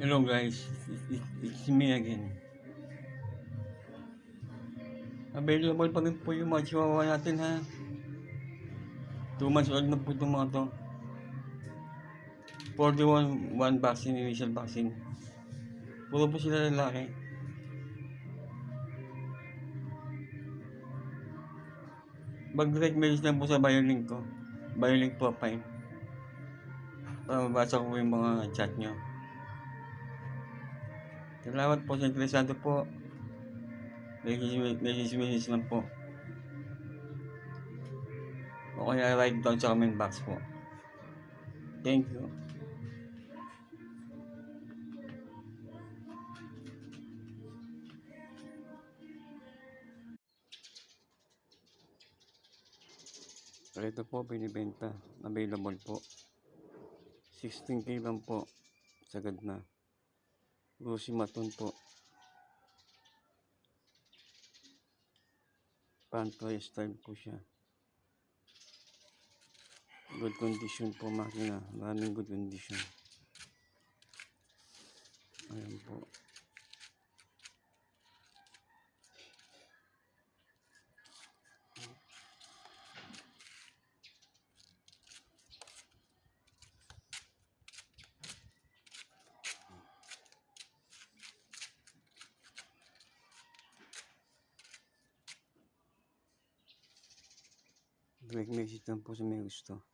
Hello guys, it's me again. Available pa rin po yung mga chihuahua natin ha. 2 months old na po itong mga to. 41 vaccine, initial vaccine. Puro po sila lalaki. Mag-direct message lang po sa BioLink ko. BioLink profile. Para mabasa ko yung mga chat nyo. Salamat po sa interesado po. Message lang po. O kaya write down sa comment box po. Thank you. Ito po binibenta. Available po. 16K lang po. Sagad na. Lucy Maton po. Pantry style po siya. Good condition po makina. Maraming good condition. Ayan po. Direct message lang po sa may gusto.